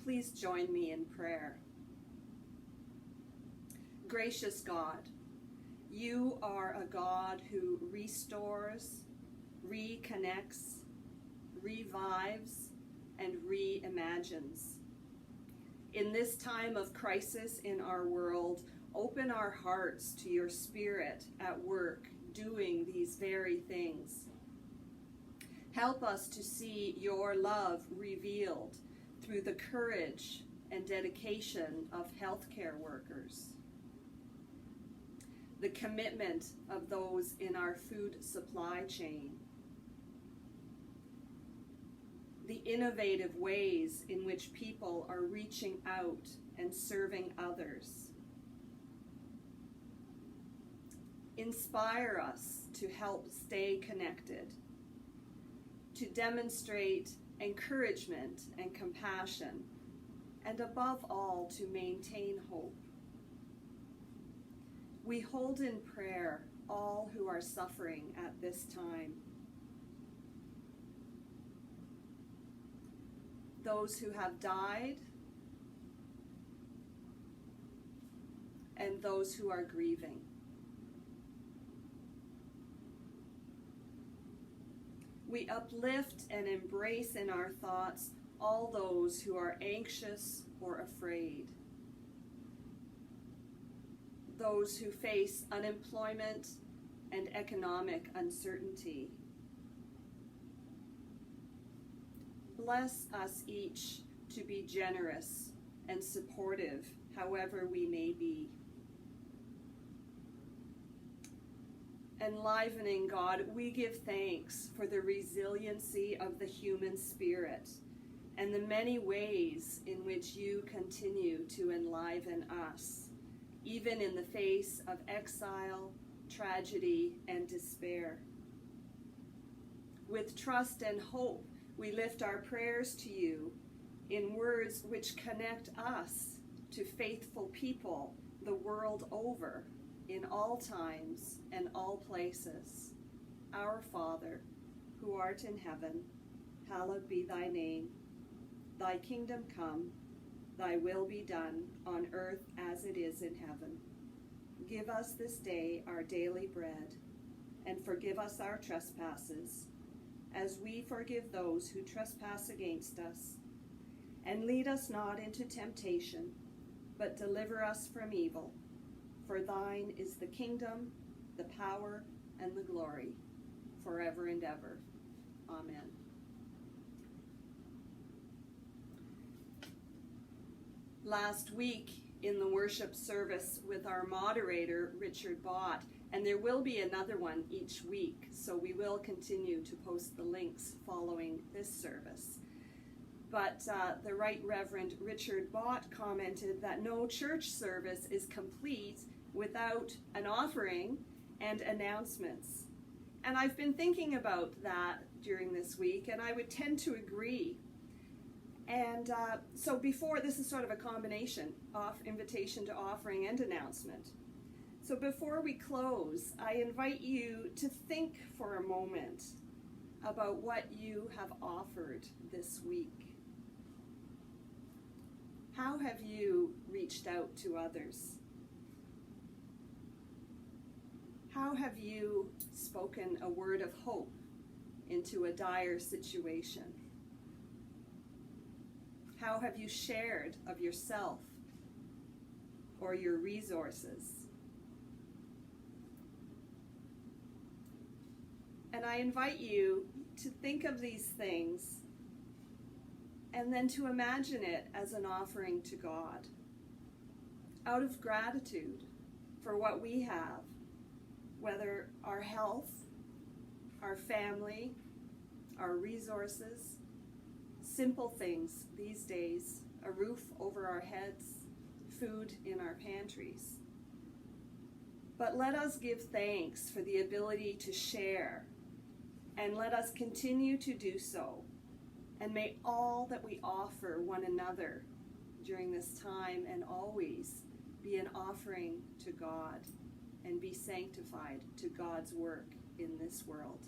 please join me in prayer. Gracious God, you are a God who restores, reconnects, revives, and reimagines. In this time of crisis in our world, open our hearts to your Spirit at work, doing these very things. Help us to see your love revealed through the courage and dedication of healthcare workers, the commitment of those in our food supply chain, the innovative ways in which people are reaching out and serving others. Inspire us to help stay connected, to demonstrate encouragement and compassion, and above all, to maintain hope. We hold in prayer all who are suffering at this time. Those who have died, and those who are grieving. We uplift and embrace in our thoughts all those who are anxious or afraid, those who face unemployment and economic uncertainty. Bless us each to be generous and supportive, however we may be. Enlivening God, we give thanks for the resiliency of the human spirit and the many ways in which you continue to enliven us, even in the face of exile, tragedy, and despair. With trust and hope, we lift our prayers to you in words which connect us to faithful people the world over, in all times and all places. Our Father, who art in heaven, hallowed be thy name. Thy kingdom come, thy will be done on earth as it is in heaven. Give us this day our daily bread, and forgive us our trespasses, as we forgive those who trespass against us. And lead us not into temptation, but deliver us from evil. For thine is the kingdom, the power, and the glory, forever and ever. Amen. Last week in the worship service with our moderator, Richard Bott, and there will be another one each week, so we will continue to post the links following this service. But the Right Reverend Richard Bott commented that no church service is complete without an offering and announcements. And I've been thinking about that during this week, and I would tend to agree. And so before, this is sort of a combination of invitation to offering and announcement. So before we close, I invite you to think for a moment about what you have offered this week. How have you reached out to others? How have you spoken a word of hope into a dire situation? How have you shared of yourself or your resources? And I invite you to think of these things and then to imagine it as an offering to God, out of gratitude for what we have, whether our health, our family, our resources, simple things these days, a roof over our heads, food in our pantries. But let us give thanks for the ability to share, and let us continue to do so. And may all that we offer one another during this time and always be an offering to God and be sanctified to God's work in this world.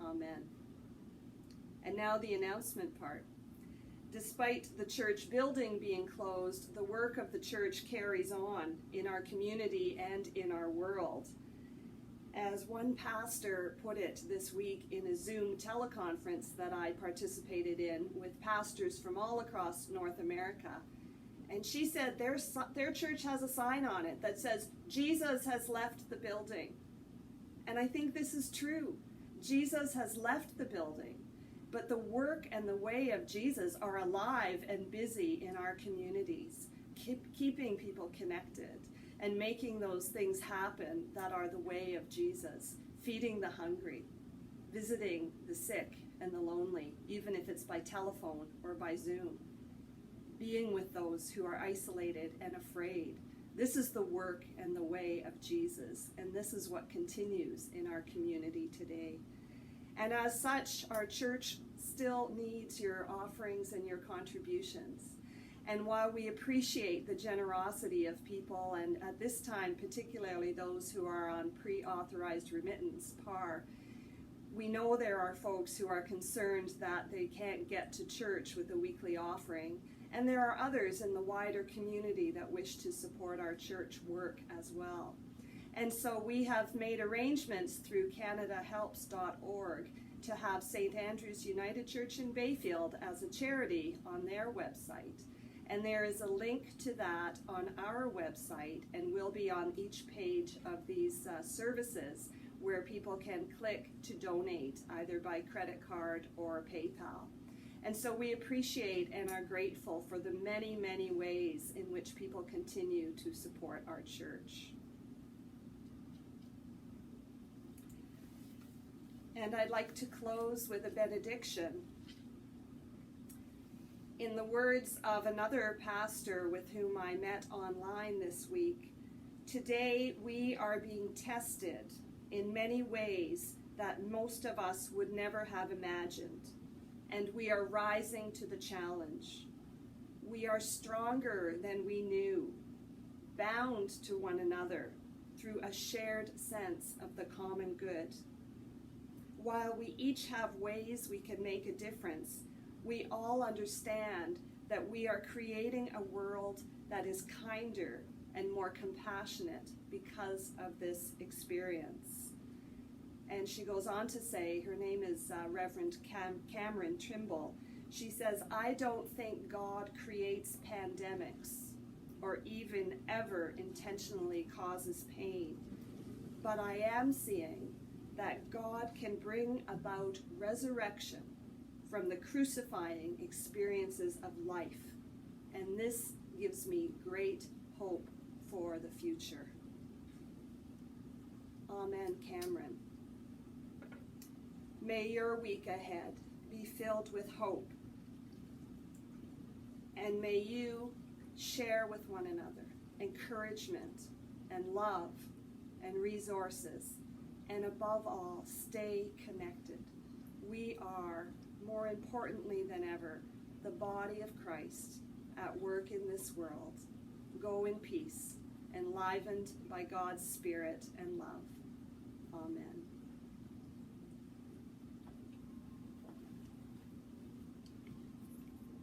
Amen. And now the announcement part. Despite the church building being closed, the work of the church carries on in our community and in our world. As one pastor put it this week in a Zoom teleconference that I participated in with pastors from all across North America, and she said their church has a sign on it that says, "Jesus has left the building." And I think this is true. Jesus has left the building. But the work and the way of Jesus are alive and busy in our communities, keeping people connected and making those things happen that are the way of Jesus, feeding the hungry, visiting the sick and the lonely, even if it's by telephone or by Zoom, being with those who are isolated and afraid. This is the work and the way of Jesus, and this is what continues in our community today. And as such, our church still needs your offerings and your contributions. And while we appreciate the generosity of people, and at this time, particularly those who are on pre-authorized remittance, PAR, we know there are folks who are concerned that they can't get to church with a weekly offering. And there are others in the wider community that wish to support our church work as well. And so we have made arrangements through CanadaHelps.org to have St. Andrew's United Church in Bayfield as a charity on their website. And there is a link to that on our website and will be on each page of these services where people can click to donate either by credit card or PayPal. And so we appreciate and are grateful for the many, many ways in which people continue to support our church. And I'd like to close with a benediction. In the words of another pastor with whom I met online this week, today we are being tested in many ways that most of us would never have imagined, and we are rising to the challenge. We are stronger than we knew, bound to one another through a shared sense of the common good. While we each have ways we can make a difference, we all understand that we are creating a world that is kinder and more compassionate because of this experience. And she goes on to say, her name is Reverend Cameron Trimble. She says, "I don't think God creates pandemics or even ever intentionally causes pain, but I am seeing that God can bring about resurrection from the crucifying experiences of life, and this gives me great hope for the future." Amen, Cameron. May your week ahead be filled with hope, and may you share with one another encouragement and love and resources, and above all, stay connected. We are, more importantly than ever, the body of Christ at work in this world. Go in peace, enlivened by God's Spirit and love. Amen.